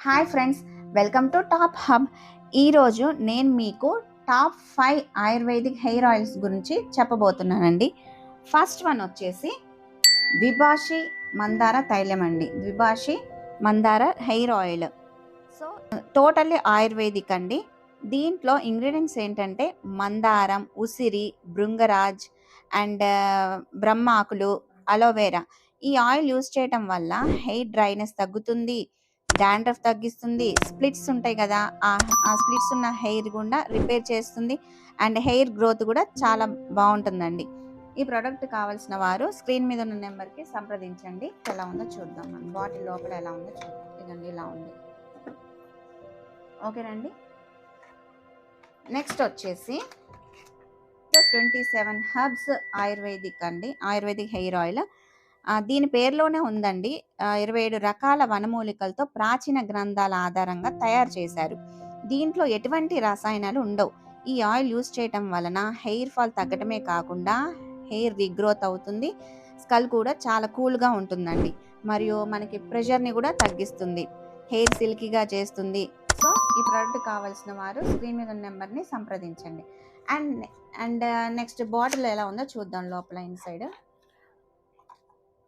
Hi friends, welcome to top hub. ఈరోజు నేను మీకు టాప్ 5 ఆయుర్వేదిక్ హెయిర్ ఆయిల్స్ గురించి చెప్పబోతున్నానండి. ఫస్ట్ వన్ వచ్చేసి ద్విభాషి మందార తైలం అండి. ద్విభాషి మందార hair oil. So totally ayurvedic అండి. దీంట్లో ఇంగ్రీడియంట్స్ ఏంటంటే మందారం, ఉసిరి, భృంగరాజ్ అండ్ బ్రహ్మాకులు, అలోవెరా. ఈ ఆయిల్ యూస్ చేయటం వల్ల హెయిర్ డ్రైనెస్ తగ్గుతుంది, డాండ్రఫ్ తగ్గిస్తుంది, స్ప్లిట్స్ ఉంటాయి కదా, ఆ స్ప్లిట్స్ ఉన్న హెయిర్ కూడా రిపేర్ చేస్తుంది అండ్ హెయిర్ గ్రోత్ కూడా చాలా బాగుంటుందండి. ఈ ప్రోడక్ట్ కావాల్సిన వారు స్క్రీన్ మీద ఉన్న నెంబర్కి సంప్రదించండి. ఎలా ఉందో చూద్దాం. మనం బాటిల్ లోపల ఎలా ఉందో చూద్దాం. ఇదండి, ఇలా ఉంది. ఓకేనండి. నెక్స్ట్ వచ్చేసి 27 హర్బ్స్ ఆయుర్వేదిక్ అండి. Ayurvedic hair oil. దీని పేరులోనే ఉందండి. 27 రకాల వనమూలికలతో ప్రాచీన గ్రంథాల ఆధారంగా తయారు చేశారు. దీంట్లో ఎటువంటి రసాయనాలు ఉండవు. ఈ ఆయిల్ యూస్ చేయటం వలన హెయిర్ ఫాల్ తగ్గటమే కాకుండా హెయిర్ రీగ్రోత్ అవుతుంది, స్కల్ కూడా చాలా కూల్గా ఉంటుందండి, మరియు మనకి ప్రెషర్ని కూడా తగ్గిస్తుంది, హెయిర్ సిల్కీగా చేస్తుంది. సో ఈ ప్రోడక్ట్ కావాల్సిన వారు స్క్రీన్ మీద ఉన్న నెంబర్ని సంప్రదించండి. అండ్ నెక్స్ట్ బాటిల్ ఎలా ఉందో చూద్దాం. లోపల ఇన్సైడ్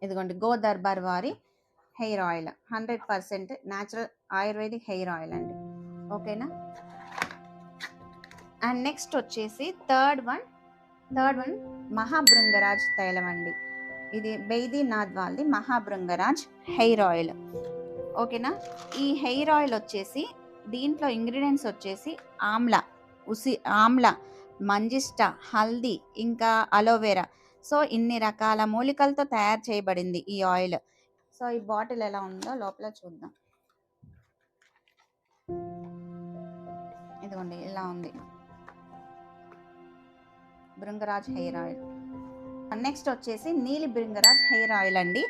ఇదిగోండి, గో దర్బార్ వారి hair oil 100% natural ayurvedic hair oil అండి. ఓకేనా. అండ్ నెక్స్ట్ వచ్చేసి థర్డ్ వన్ మహాభృంగరాజ్ తైలం అండి. ఇది బైదీనాథ్ వాళ్ళది మహాభృంగరాజ్ హెయిర్ ఆయిల్. ఓకేనా. ఈ హెయిర్ ఆయిల్ వచ్చేసి దీంట్లో ఇంగ్రీడియంట్స్ వచ్చేసి ఆమ్లా, మంజిష్ట, హల్దీ, ఇంకా అలోవెరా. సో ఇన్ని రకాల మూలికలతో తయారు చేయబడింది ఈ ఆయిల్. సో ఈ బాటిల్ ఎలా ఉందో లోపల చూద్దాం. ఇదిగోండి, ఇలా ఉంది భృంగరాజ్ హెయిర్ ఆయిల్. నెక్స్ట్ వచ్చేసి నీలి భృంగరాజ్ హెయిర్ ఆయిల్ అండి.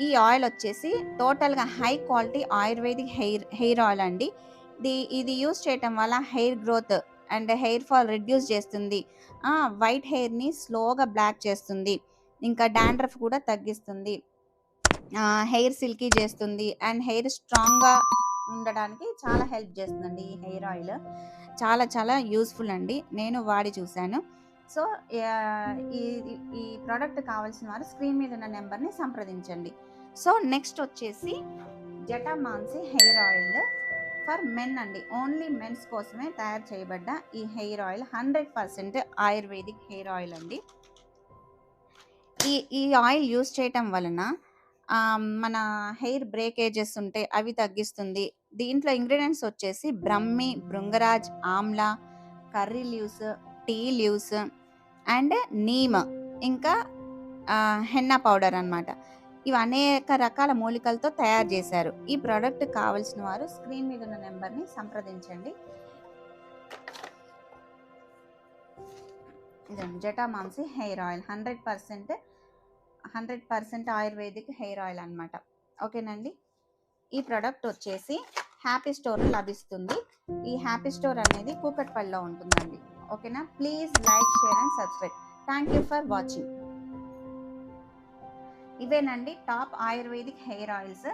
ఈ ఆయిల్ వచ్చేసి టోటల్గా high quality ayurvedic hair oil అండి. ఇది యూస్ చేయటం వల్ల hair growth and hair fall reduce చేస్తుంది, వైట్ హెయిర్ని స్లోగా బ్లాక్ చేస్తుంది, ఇంకా డాండ్రఫ్ కూడా తగ్గిస్తుంది, హెయిర్ సిల్కీ చేస్తుంది అండ్ హెయిర్ స్ట్రాంగ్గా ఉండడానికి చాలా హెల్ప్ చేస్తుందండి. ఈ హెయిర్ ఆయిల్ చాలా చాలా యూస్ఫుల్ అండి. నేను వాడి చూశాను. సో ఈ ప్రోడక్ట్ కావాల్సిన వారు స్క్రీన్ మీద ఉన్న నెంబర్ని సంప్రదించండి. సో నెక్స్ట్ వచ్చేసి జటామాన్సి హెయిర్ ఆయిల్ ఫర్ మెన్ అండి. ఓన్లీ మెన్స్ కోసమే తయారు చేయబడ్డ ఈ hair oil 100% ayurvedic hair oil అండి. ఈ ఆయిల్ యూస్ చేయటం వలన మన హెయిర్ బ్రేకేజెస్ ఉంటే అవి తగ్గిస్తుంది. దీంట్లో ఇంగ్రీడియంట్స్ వచ్చేసి brahmi, bhringraj, amla, curry leaves, tea leaves and neem, ఇంకా హెన్నా పౌడర్ అన్నమాట. ఇవి అనేక రకాల మూలికలతో తయారు చేశారు. ఈ ప్రోడక్ట్ కావాల్సిన వారు స్క్రీన్ మీద ఉన్న నెంబర్ని సంప్రదించండి. ఇదండి Jatamansi hair oil 100% ayurvedic hair oil అన్నమాట. ఓకేనండి. ఈ ప్రోడక్ట్ వచ్చేసి హ్యాపీ స్టోర్లో లభిస్తుంది. ఈ హ్యాపీ స్టోర్ అనేది కూకట్పల్లిలో ఉంటుందండి. ఓకేనా. Please like, share and subscribe. Thank you for watching. ఇవేనండి top ayurvedic hair oils.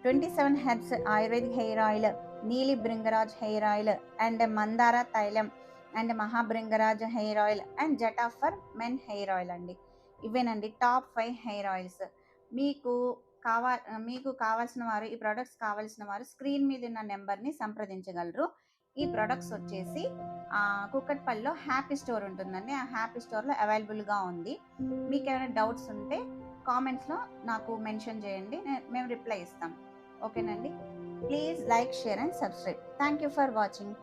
27 herbs ayurvedic hair oil, Neeli Bhringraj hair oil and Mandara Tailam and Mahabhringraj hair oil and Jata for men hair oil అండి. ఇవేనండి టాప్ 5 హెయిర్ ఆయిల్స్. మీకు కావాల్సిన వారు, ఈ products కావాల్సిన వారు screen మీద ఉన్న నెంబర్ని సంప్రదించగలరు. ఈ ప్రొడక్ట్స్ వచ్చేసి కూకట్పల్లిలో హ్యాపీ స్టోర్ ఉంటుందండి. ఆ హ్యాపీ స్టోర్లో అవైలబుల్గా ఉంది. మీకు ఏమైనా డౌట్స్ ఉంటే కామెంట్స్లో నాకు మెన్షన్ చేయండి, మేము రిప్లై ఇస్తాం. ఓకేనండి. Please like, share and subscribe. Thank you for watching.